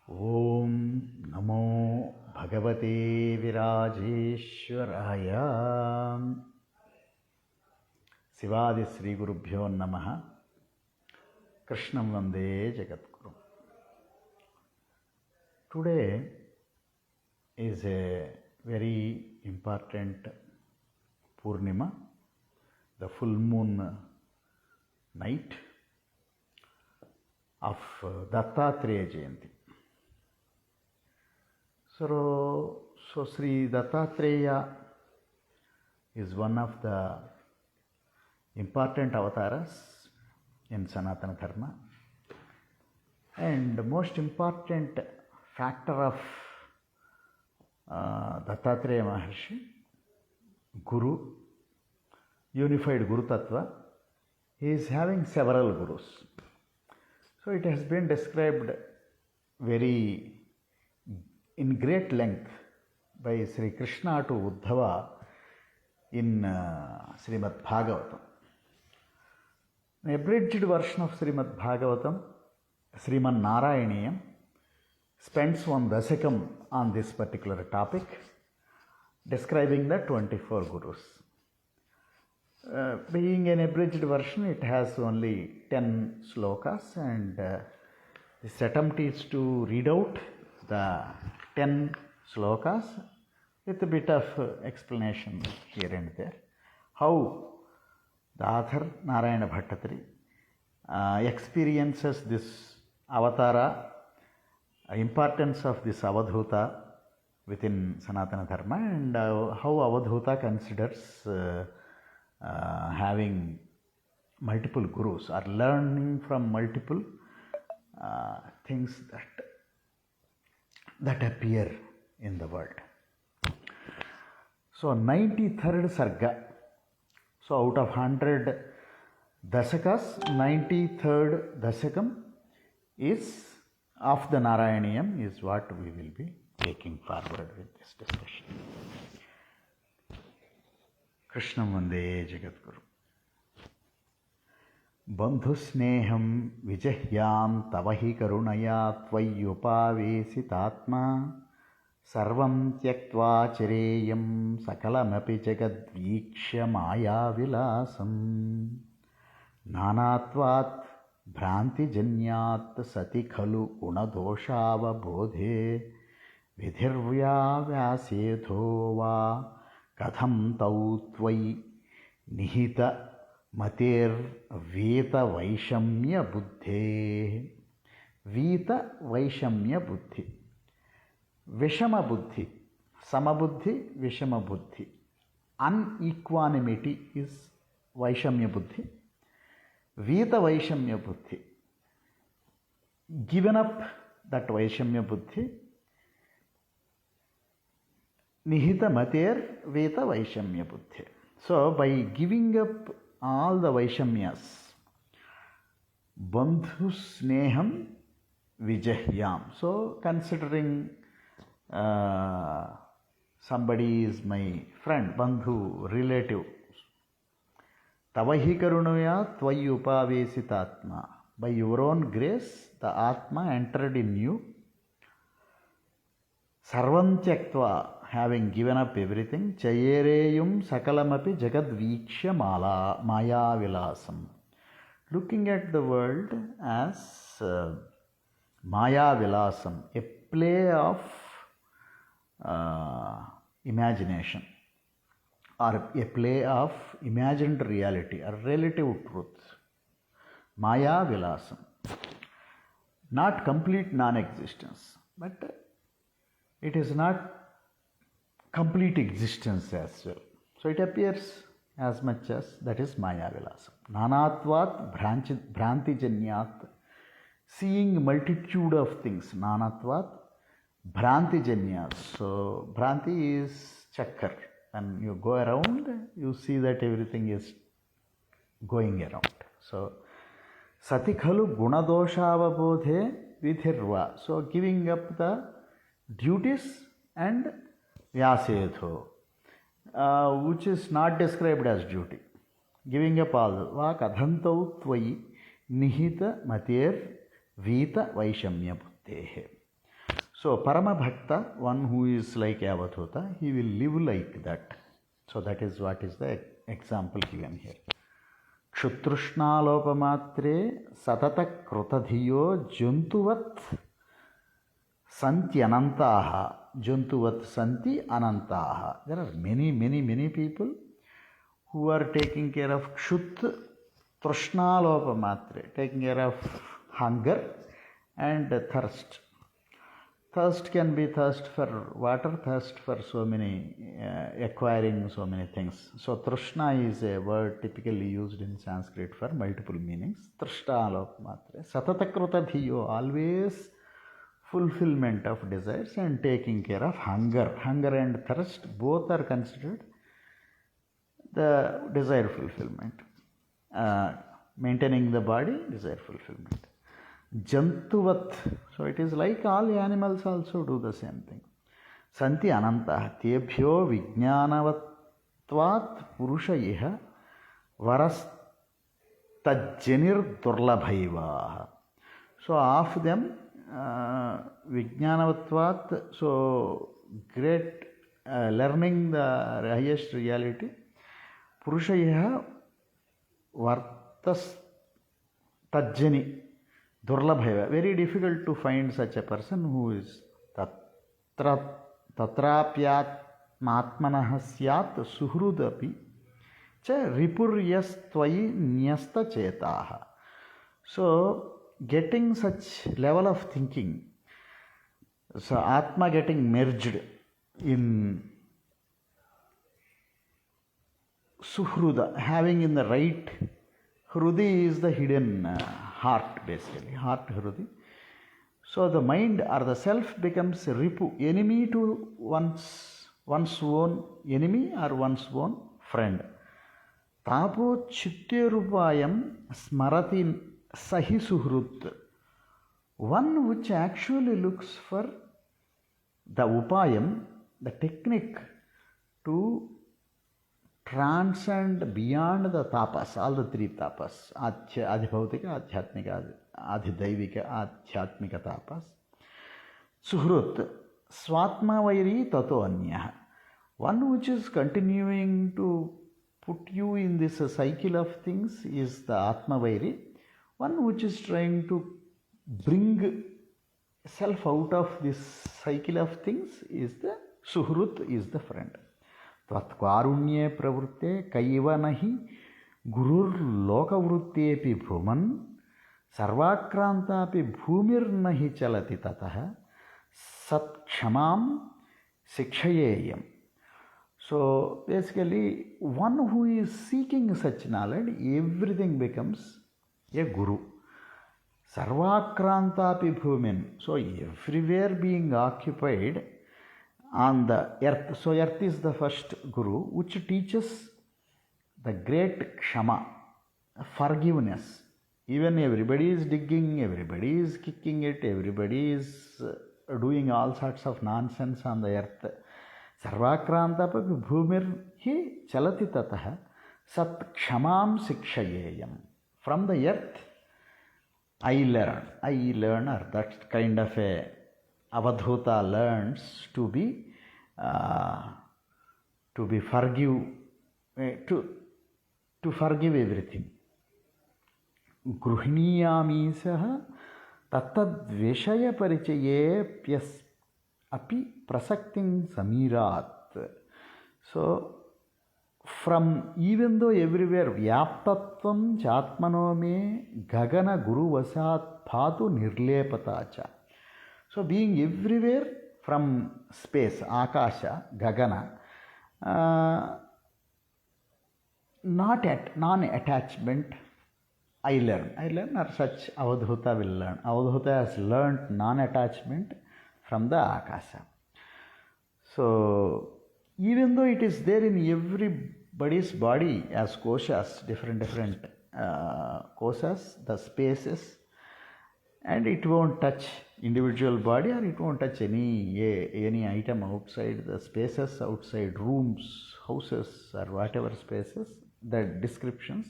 ఓం నమో భగవతే విరాజేశ్వరాయ. శివాది శ్రీ గురుభ్యో నమః. కృష్ణం వందే జగద్గురు. Today is a very important Purnima, the full moon night of Dattatreya Jayanti. So Sri Dattatreya is one of the important avatars in Sanatana Dharma, and the most important factor of Dattatreya Maharshi, Guru, unified Guru Tattva. He is having several Gurus. So it has been described in great length by Sri Krishna to Uddhava in Srimad Bhagavatam. An abridged version of Srimad Bhagavatam, Sriman Narayaniyam, spends one dasekam on this particular topic, describing the 24 Gurus. Being an abridged version, it has only 10 slokas, and this attempt is to read out the 10 slokas with a bit of explanation here and there. How the author Narayana Bhattatri experiences this avatara, importance of this avadhuta within Sanatana Dharma, and how avadhuta considers having multiple gurus or learning from multiple things that appear in the world. So 93rd sarga. So out of 100 dasakas, 93rd dasakam is of the Narayaniyam is what we will be taking forward with this discussion. కృష్ణం వందే జగద్గురు. బంధుస్నేహం విజహ్యాం తవ హి కరుణయా త్వయ్యుపావేశితాత్మా సర్వం త్యక్త్వా చరేయం సకలమపి జగద్వీక్ష్య మాయావిలాసం నానాత్వాత్ భ్రాంతిజన్యాత్ సతి ఖలు గుణదోషావబోధే విధిర్వ్యావ్యాసేధో వా కథం తౌ త్వయి నిహిత మతేర్వీత వైషమ్య బుద్ధే. వీత వైషమ్య బుద్ధి, విషమ బుద్ధి, సమబుద్ధి, విషమ బుద్ధి. అన్ఈక్వానిమిటీ ఇస్ వైషమ్య బుద్ధి. వీత వైషమ్య బుద్ధి, గివెన్ అప్ దట్ వైషమ్య బుద్ధి. Nihita mater veta vaishamya buddhi. So by giving up all the vaishamyas, bandhu sneham vijahyam. So considering somebody is my friend, bandhu, relative. Tavahi karunaya tvayi upavesitatma. By your own grace, the Atma entered in you. Sarvam tyaktva, having given up everything, chayereyum sakalamapi jagadvīkshya maya vilasam. Looking at the world as maya vilasam, a play of imagination, or a play of imagined reality or relative truth. Maya vilasam, not complete non-existence, but it is not complete existence as well. So it appears as much as that is Maya Vilasam. Nanatvat Bhrantijanyat, seeing multitude of things. Nanatvat Bhrantijanyat. So Bhranti is chakkar. When you go around, you see that everything is going around. So Sati khalu gunadoshavabodhe vidhirva. So giving up the duties and Vyasedho, which is not described as duty. Giving up all. Va kadhantau tvayi nihita mater vita vaishamya buddhehe. So Parama Bhakta, one who is like Avadhuta, he will live like that. So that is what is the example given here. Kshutrushnalopamatre satata krutadhiyo jantuvat santi anantaha. Jantuvat santi anantaha. There are many people who are taking care of kshut trushnalopamatre, taking care of hunger and thirst. Thirst can be thirst for water, thirst for so many, acquiring so many things. So, trishna is a word typically used in Sanskrit for multiple meanings. Trishna alopamatre. Satatakrita dhiyo, always fulfillment of desires and taking care of hunger. Hunger and thirst both are considered the desire fulfillment. Maintaining the body, desire fulfillment. Jantuvat, so it is like all animals also do the same thing. Santi ananta, tebhyo vijnanavatvat purusha iha varas tajjanir durlabhaivaha. So of them, vijnanavatvat, so great learning the highest reality, purusha iha vartas tajjani. Durlabhaiva, very difficult to find such a person who is tatrapyatmatmanah syat suhrudapi cha ripuryastvai nyasta chetaha. So, getting such level of thinking, so Atma getting merged in suhruda, having in the right, hrudi is the hidden heart, basically, heart hrudi. So the mind or the self becomes ripu, enemy to one's own enemy or one's own friend. Tapo chitterupayam smarati sahi suhrut. One which actually looks for the upayam, the technique to transcend beyond the tapas, all the three tapas, adhibhautika, adhyatmika, adhidaivika, adhyatmika tapas. Suhrut, swatma vairi tato anyah. One which is continuing to put you in this cycle of things is the atma vairi. One which is trying to bring self out of this cycle of things is the suhrut, is the friend. त्वत्कारुण्ये प्रवृत्ते कैव नहि गुरुर्लोकवृत्तेऽपि भ्रुमन् सर्वाक्रान्तापि भूमिर्नहि चलति ततः सत्क्षमां शिक्षयेयम्. So basically, one who is seeking such knowledge, everything becomes a guru. Sarvakrantapi bhumin. So everywhere being occupied on the earth. So earth is the first guru which teaches the great kshama, forgiveness. Even everybody is digging, everybody is kicking it, everybody is doing all sorts of nonsense on the earth. Sarvakrantapi bhumir hi chalati tatah sat kshamam sikshayeyam. From the earth I learn, or that kind of a Avadhuta learns to be forgive, to forgive everything. Gruhniyami saha tattad vishaya parichaye pyas api prasakting samirat. So, from even though everywhere vyaptatvam chatmano me gagana guru vasat phatu nirlepatacha. So being everywhere from space, akasha, gagana, non-attachment, I learn, or such Avadhuta will learn. Avadhuta has learned non-attachment from the akasha. So even though it is there in everybody's body as koshas, different koshas, the spaces, and it won't touch individual body, or it won't touch any item outside the spaces, outside rooms, houses, or whatever spaces, the descriptions,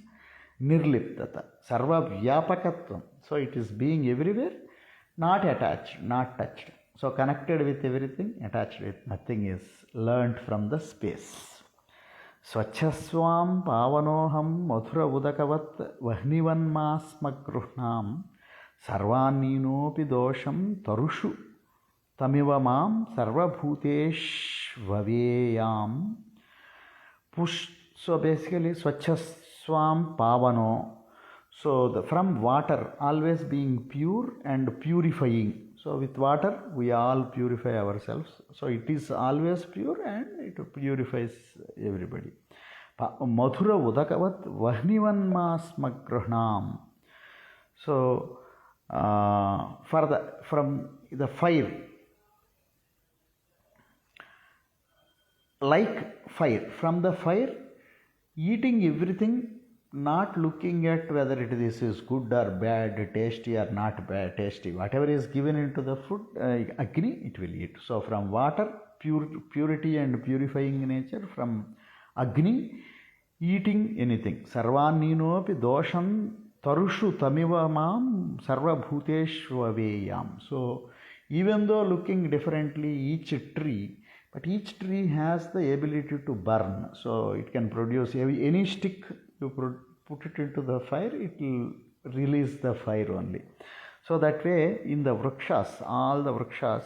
nirliptata, sarva vyapakatvam. So it is being everywhere, not attached, not touched. So connected with everything, attached with nothing is learnt from the space. Swachhaswam pavanoham madhura udakavat vahnivanmasmagruhnam sarvaninopi dosham tarushu tamiva mam sarvabhuteshvaveyam. So basically swachhaswam pavano. So from water always being pure and purifying. So with water we all purify ourselves. So it is always pure and it purifies everybody. Madhura udakavat vahnivanmasmagruhnam. So from the fire, like fire, from the fire, eating everything, not looking at whether this is good or bad, tasty or not bad, tasty. Whatever is given into the food, Agni, it will eat. So from water, purity and purifying nature, from Agni, eating anything. Sarvaninopi dosham tarushu tamiva mam sarva bhuteshvaveyam. So even though looking differently, each tree, but each tree has the ability to burn. So it can produce any stick. You put it into the fire, it will release the fire only. So that way, in the vrikshas, all the vrikshas,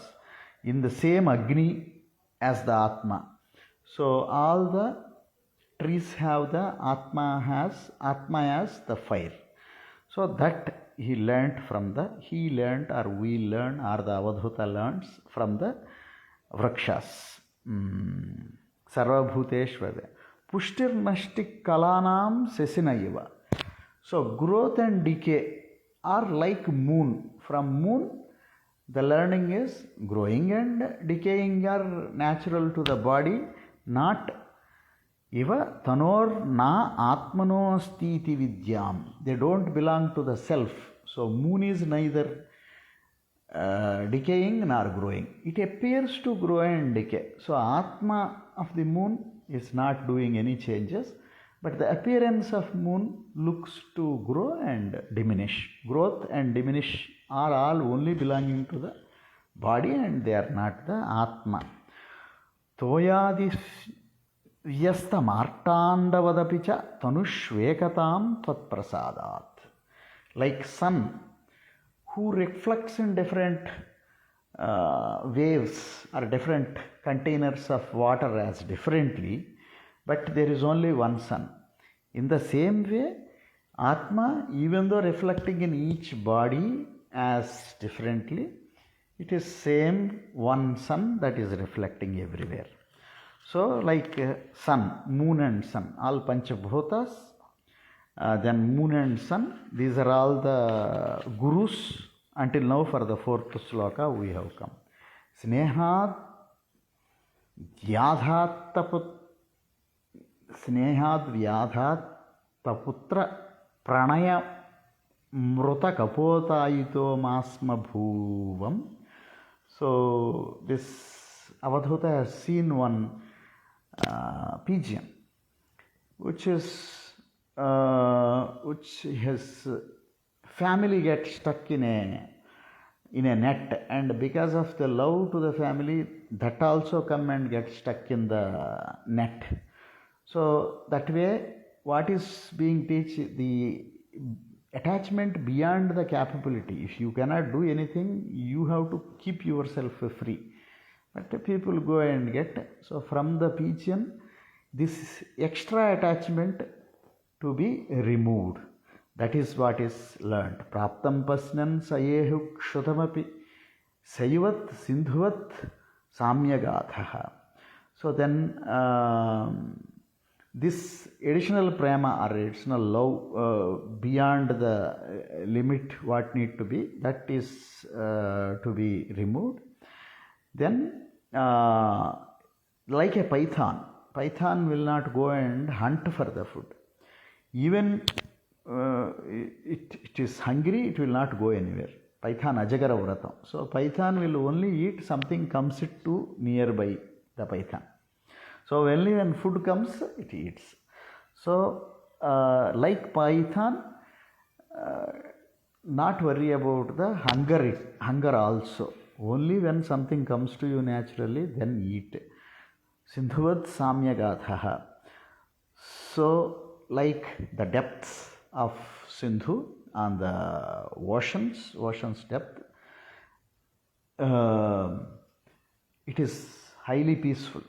in the same Agni as the Atma. So all the trees have the Atma as the fire. So that he learnt or we learn, or the Avadhuta learns from the vrikshas. Sarva bhuteshvave. Pushtir nashtik kalanam sesinaiva. So growth and decay are like moon. From moon, the learning is growing and decaying are natural to the body, not iva tanor na atmano stiti vidyam. They don't belong to the self. So moon is neither decaying nor growing. It appears to grow and decay. So Atma of the moon is not doing any changes, but the appearance of moon looks to grow and diminish. Growth and diminish are all only belonging to the body and they are not the Atma. Toyadi vyasta martandavadapicha tanushvekatam tvat prasadat. Like sun, who reflects in different waves or different containers of water as differently, but there is only one sun. In the same way, Atma, even though reflecting in each body as differently, it is same one sun that is reflecting everywhere. So like sun, moon and sun, all Panchabhutas, then moon and sun, these are all the gurus. Until now, for the fourth sloka we have come. Snehad vyadhat taputra pranaya mruta kapotayito masma bhuvam. So this Avadhuta has seen one pigeon which his family gets stuck in a net, and because of the love to the family, that also come and get stuck in the net. So that way, what is being taught, the attachment beyond the capability. If you cannot do anything, you have to keep yourself free. But people go and get. So from the pigeon, this extra attachment to be removed. That is what is learnt. Praptam pasnan sayehu kshutamapi sayivat sindhuvat samyagatha. So then this additional prema or additional love beyond the limit what need to be, that is to be removed. Then like a python will not go and hunt for the food. Even it is hungry, it will not go anywhere. Python ajagara vratam. So python will only eat something comes it to nearby the python. So only when food comes, it eats. So like python, not worry about the hunger also. Only when something comes to you naturally, then eat. Sindhuvat samyagathaha. So, like the depths of Sindhu on the ocean's depth, it is highly peaceful.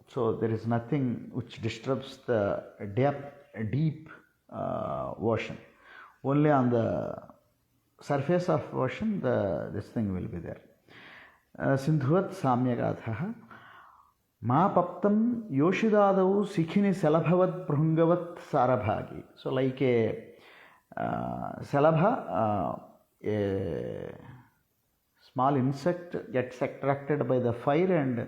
So there is nothing which disturbs the deep ocean. Only on the surface of ocean, this thing will be there. Sindhuvat samyagathaha. Mapaptam yoshidadau sikhini salabhavat prungavat sarabhagi. So like a salabha, a small insect gets attracted by the fire, and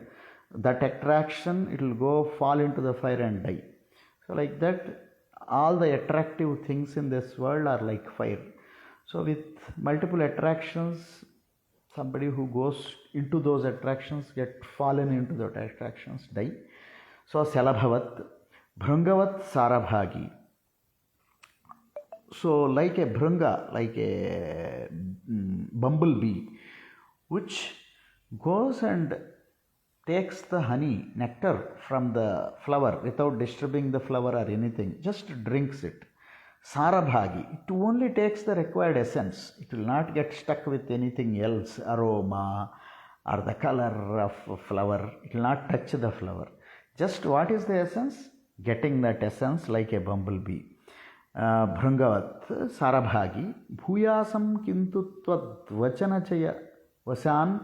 that attraction, it will go fall into the fire and die. So like that, all the attractive things in this world are like fire. So with multiple attractions, somebody who goes into those attractions get fallen into the attractions, die. So salabhavat, bhrangavat sarabhagi. So like a bhranga, like a bumblebee, which goes and takes the honey, nectar from the flower without disturbing the flower or anything, just drinks it. Sarabhagi, it only takes the required essence. It will not get stuck with anything else, aroma or the color of flower. It will not touch the flower. Just what is the essence? Getting that essence like a bumblebee. Bhrangavat, Sarabhagi, Bhuyasam kintu tvad vachanachaya vasan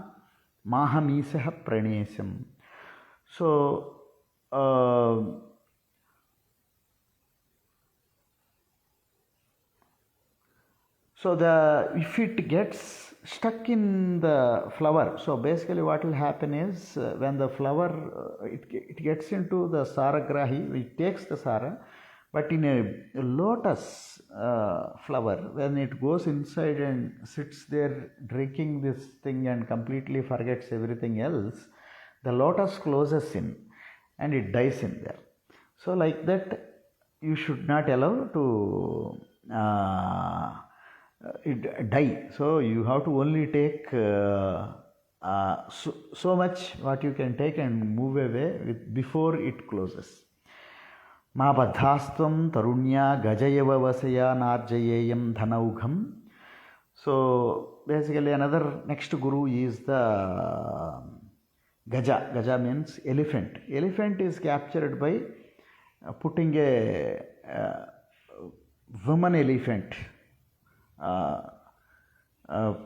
mahamisaha pranesam. So, if it gets stuck in the flower, so basically what will happen is when the flower it gets into the saragrahi, it takes the sara, but in a lotus flower, when it goes inside and sits there drinking this thing and completely forgets everything else, the lotus closes in and it dies in there. So like that, you should not allow to it die. So you have to only take so much what you can take and move away before it closes. Ma badhastvam tarunya gajayava vasaya narjayeyam dhanaugham. So basically another next guru is the Gaja. Gaja means elephant. Elephant is captured by putting a woman elephant.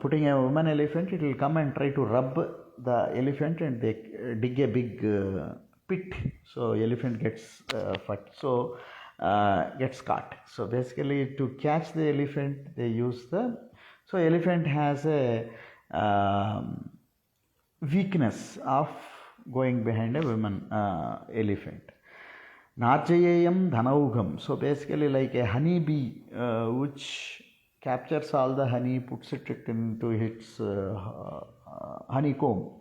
Putting a woman elephant, it will come and try to rub the elephant, and they dig a big pit. So elephant gets gets caught. So basically, to catch the elephant, they use so elephant has a weakness of going behind a woman elephant. Narjayeyam dhanaugham. So basically, like a honeybee which captures all the honey, puts it into its honeycomb,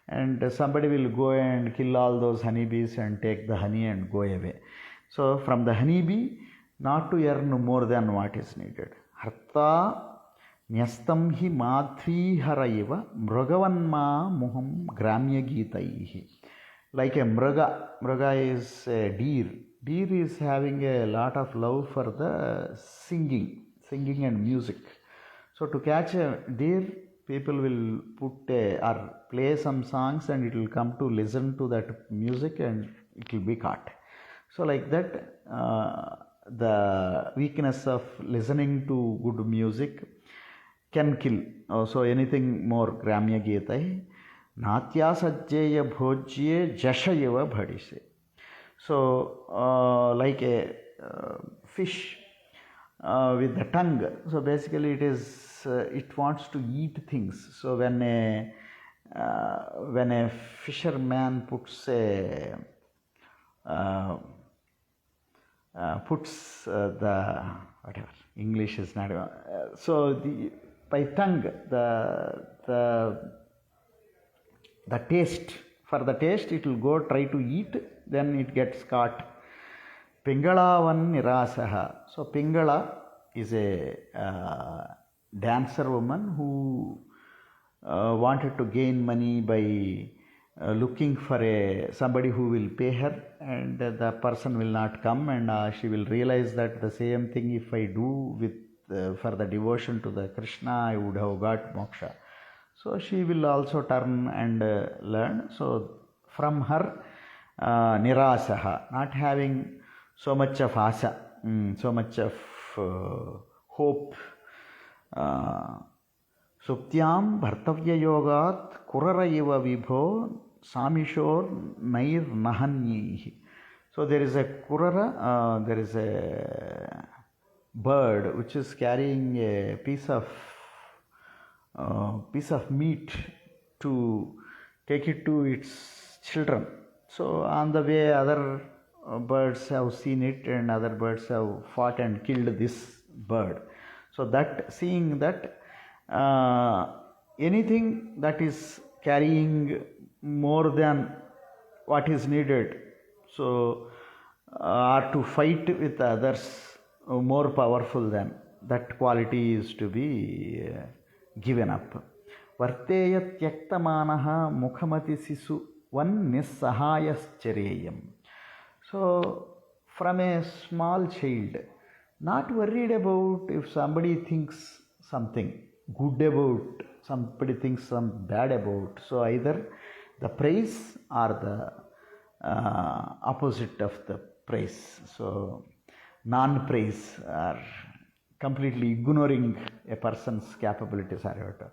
and somebody will go and kill all those honeybees and take the honey and go away. So from the honeybee, not to earn more than what is needed. Harta nyastam hi madhrihara mragavanma muham gramya gitaihi. Like a mraga is a deer. Deer is having a lot of love for the singing and music. So to catch a deer, people will or play some songs, and it will come to listen to that music, and it will be caught. So like that, the weakness of listening to good music can kill. So anything more, gramya getai. Natya sajjeya bhojye jashayeva bhadise. So like a fish with the tongue. So basically it wants to eat things. So when a fisherman puts the whatever, English is not so by tongue, the taste, for the taste it will go try to eat, then it gets caught. Pingalavan nirasaha. So Pingala is a dancer woman who wanted to gain money by looking for somebody who will pay her, and the person will not come, and she will realize that the same thing if I do with for the devotion to the Krishna, I would have got moksha. So she will also turn and learn. So from her nirasaha, not having so much of asa, so much of hope. Suptyam bhartavya yogat kurara iva vibho samishor nair nahanyihi. So there is a kurara, there is a bird which is carrying a piece of meat to take it to its children. So on the way, other birds have seen it, and other birds have fought and killed this bird. So that, seeing that, anything that is carrying more than what is needed, so or to fight with others more powerful than, that quality is to be given up. Varteya tyaktamanaha mukhamati sisu van nissahayaschereyam. So from a small child, not worried about if somebody thinks something good about, somebody thinks some bad about. So either the praise or the opposite of the praise. So non-praise or completely ignoring a person's capabilities or whatever.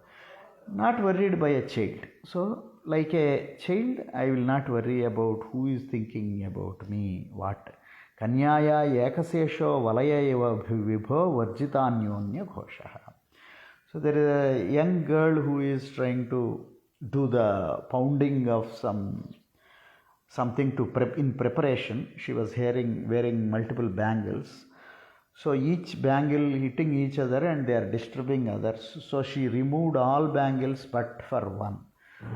Not worried by a child. So like a child, I will not worry about who is thinking about me, what. Kanyaya ekasesho valaya eva vibho varjitanyonya ghoshaha. So there is a young girl who is trying to do the pounding of something to in preparation. She was wearing multiple bangles. So each bangle hitting each other and they are disturbing others. So she removed all bangles but for one.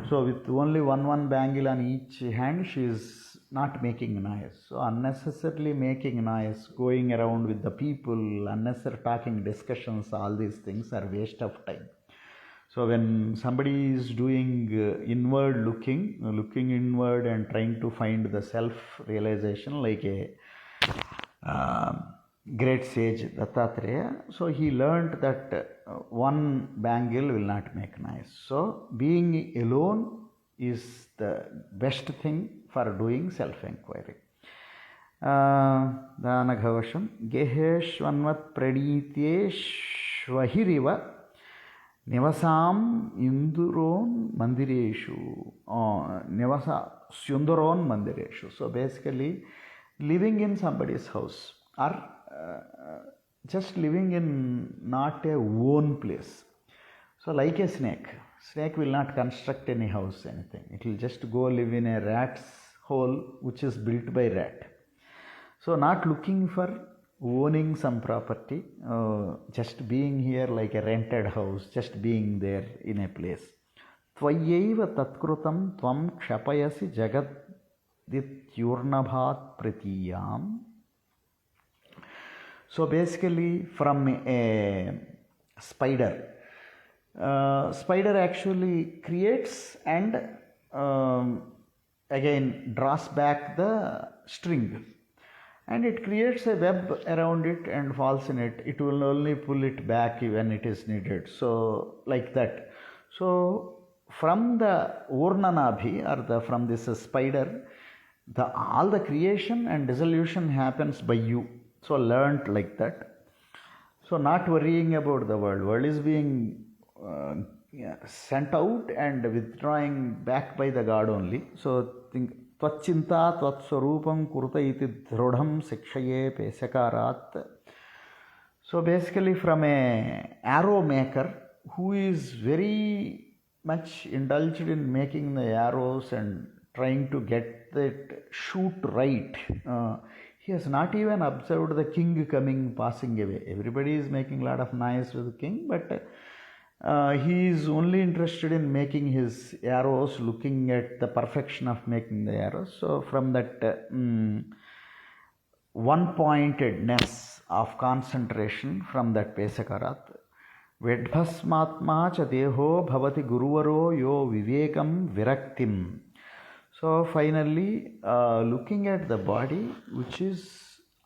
So with only one bangle on each hand, she is not making noise. So unnecessarily making noise, going around with the people, unnecessary talking, discussions, all these things are waste of time. So when somebody is doing inward looking inward and trying to find the self-realization, like a great sage Dattatreya, so he learned that one bangle will not make noise. So being alone is the best thing for doing self-inquiry. Danaghavasham Geheshvanvat Praditeshvahiriva Nivasam Induron Mandireshu Nivasa Sundaron Mandireshu. So basically living in somebody's house or just living in not a own place. So like a snake will not construct any house, anything. It will just go live in a rat's hole which is built by rat. So not looking for owning some property, just being here like a rented house, just being there in a place. Tvayaiva tatkrutam tvam kshapayasi jagadityurnabhat pratiyam. So basically from a spider, spider actually creates and again draws back the string, and it creates a web around it and falls in it. It will only pull it back when it is needed. So like that. So from the Urnanabhi or from this spider, all the creation and dissolution happens by you. So learned like that. So not worrying about the world. World is being sent out and withdrawing back by the God only. So think Twachinta Twatswarupam Kurta iti Dhrudham Sikshaye Pesakarat. So basically from a arrow maker who is very much indulged in making the arrows and trying to get that shoot right. He has not even observed the king passing away. Everybody is making a lot of noise with the king, but he is only interested in making his arrows, looking at the perfection of making the arrows. So from that one-pointedness of concentration from that Pesakarat, Vedbhasmatma cha deho bhavati guruvaro yo vivekam viraktim. So finally, looking at the body, which is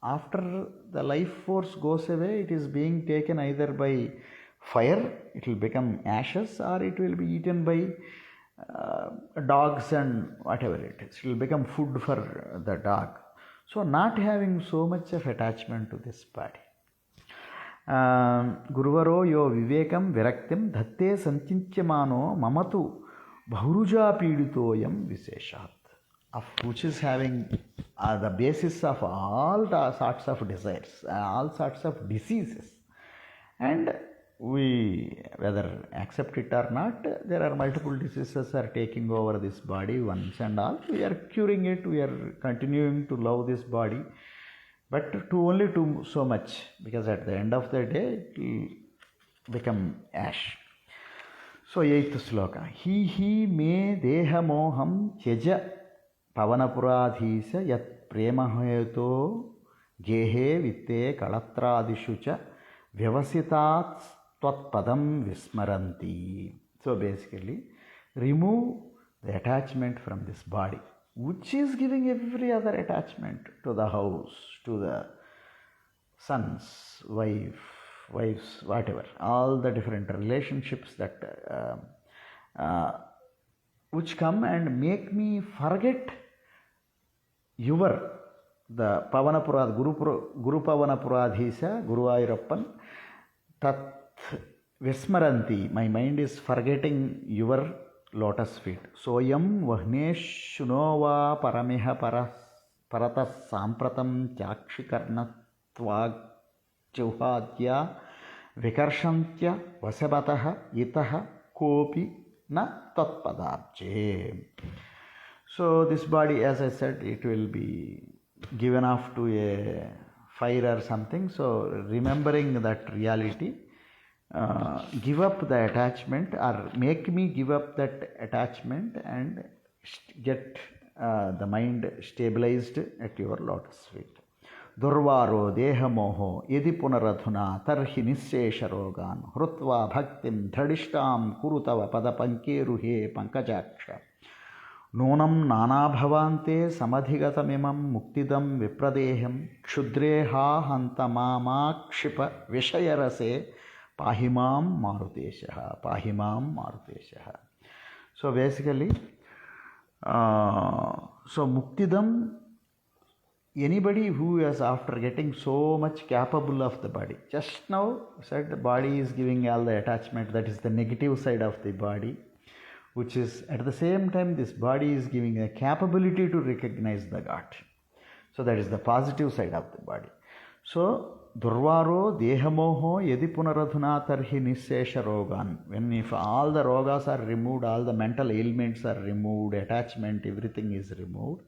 after the life force goes away, it is being taken either by fire, it will become ashes, or it will be eaten by dogs and whatever it is. It will become food for the dog. So not having so much of attachment to this body. Guruvaro yo vivekam viraktim dhatte sanchinchyamano mamatu bharuja piditoyam visheshat. Of which is having the basis of all the sorts of desires, all sorts of diseases. And we, whether accept it or not, there are multiple diseases are taking over this body once and all. We are curing it, we are continuing to love this body, but only to so much, because at the end of the day it will become ash. So 8th sloka. He me deha moham tyaja pavanapuraadhisya yat premaheto gehe vitte kalatradishu cha vyavasitat tvatpadam vismaranti. So basically, remove the attachment from this body, which is giving every other attachment to the house, to the sons, wives, whatever, all the different relationships that which come and make me forget the Pavanapurad, Guru Pavanapuradhisa, Guru Ayurappan, Tat Vismaranti, my mind is forgetting your lotus feet. Soyam Vahneshnova Paramiha Paratas Sampratam Chakshikarnatvag Chuhadya Vikarshantya Vasabataha Itaha Kopi Na Tatpadabje. So this body, as I said, it will be given off to a fire or something. So remembering that reality, give up the attachment, or make me give up that attachment and get the mind stabilized at your lotus feet. Durvaro dehamoho yadi punaradhuna tarhi nissesha rogan hrutva bhaktim dhadishtam kurutava padapankeruhe pankajaksha. Nonam nana bhavante samadhigatamimam muktidam vipradeham kshudreha hantamama kshipa vishayarase pahimam maruteshaha. So basically, so muktidam, anybody who is after getting so much capable of the body. Just now said the body is giving all the attachment, that is the negative side of the body, which is at the same time this body is giving a capability to recognize the God. So that is the positive side of the body. So Durvaro dehamoho yadi punaradhuna tarhi nissesha rogan. When if all the rogas are removed, all the mental ailments are removed, attachment, everything is removed.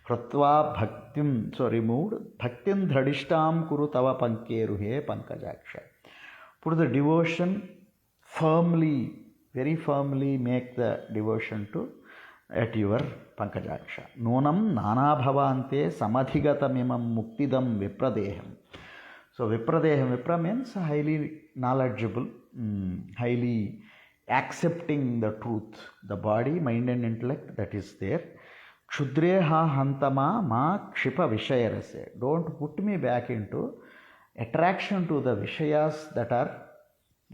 Hrutva bhaktim, so removed. Bhaktim dhadishtam kuru tava pankeruhe pankajaksha. Put the devotion firmly, very firmly make the devotion to at your pankajaksha. Nonam nana bhavante samadhigatamimam muktidam vipradeham. So vipradeham, vipra means highly knowledgeable, highly accepting the truth, the body, mind and intellect that is there. Kshudreha hantama ma kshipa vishayarase. Don't put me back into attraction to the vishayas that are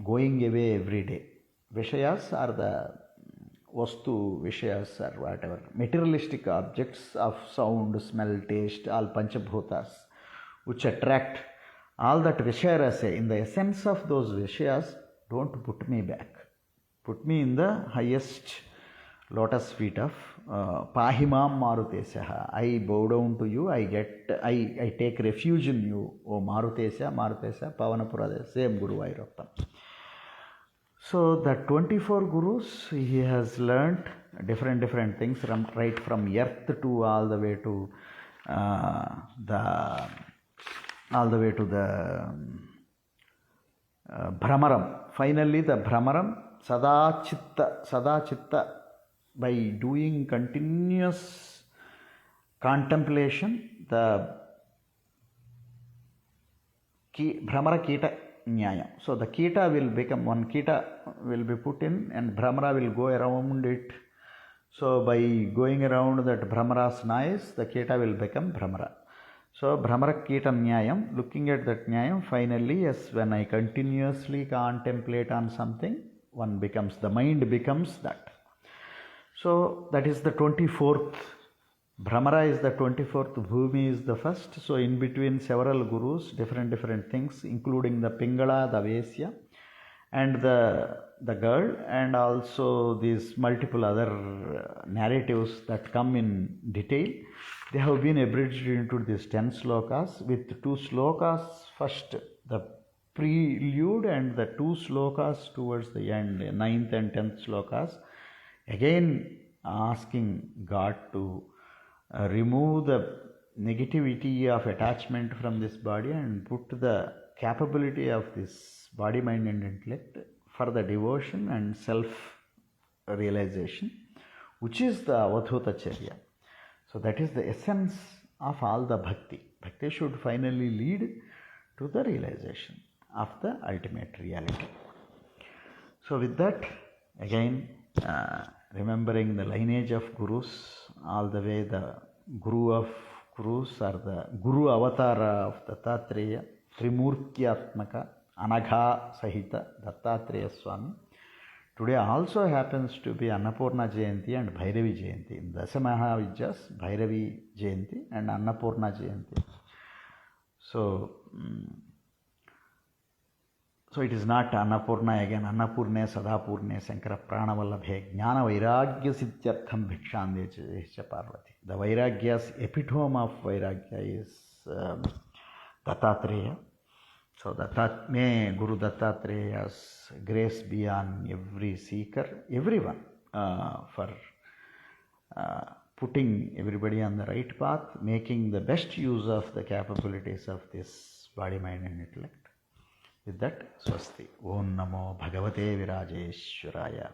going away every day. Vishayas are the vastu vishayas or whatever, materialistic objects of sound, smell, taste, all panchabhutas, which attract. All that vishayarase, in the essence of those vishayas, don't put me back. Put me in the highest lotus feet of Pahimam Marutesha. I bow down to you, I take refuge in you, O Marutesha, Pavanapurada, same Guru Ayurappan. So the 24 gurus, he has learnt different things, right from earth to all the way to the Brahmaram. Finally, the Brahmaram, Sada Chitta, by doing continuous contemplation, the Brahmara Kita, Nyayam. So the Kita will become, one Kita will be put in and Bhramara will go around it. So by going around that Bhramara's noise, the Kita will become Bhramara. So Bhramara Kitam Nyayam, looking at that Nyayam, finally, yes, when I continuously contemplate on something, one becomes, the mind becomes that. So that is the 24th. Bhramara is the 24th, Bhumi is the first. So in between several gurus, different things, including the Pingala, the Vesya, and the girl, and also these multiple other narratives that come in detail. They have been abridged into these 10 slokas with 2 slokas first, the prelude, and the 2 slokas towards the end, 9th and 10th slokas, again asking God to remove the negativity of attachment from this body and put the capability of this body, mind and intellect for the devotion and self-realization, which is the Avadhutacharya. So that is the essence of all the bhakti. Bhakti should finally lead to the realization of the ultimate reality. So with that, again, remembering the lineage of gurus, all the way the Guru of Gurus or the Guru Avatara of Dattatreya, Trimurtyatmaka, Anagha Sahita, Dattatreya Swami. Today also happens to be Annapurna Jayanti and Bhairavi Jayanti. In Dasamaha Vidyas, Bhairavi Jayanti and Annapurna Jayanti. So it is not Annapurna again, Annapurne, Sadapurne, Sankara Pranavallabhe, Jnana Vairagya Siddhyartham Bhikshandecha Parvati. The Vairagya's epitome of Vairagya is Dattatreya. So may Guru Dattatreya's grace be on every seeker, everyone, for putting everybody on the right path, making the best use of the capabilities of this body, mind and intellect. With that, Swasti. Om Namo Bhagavate Virajeshwaraya.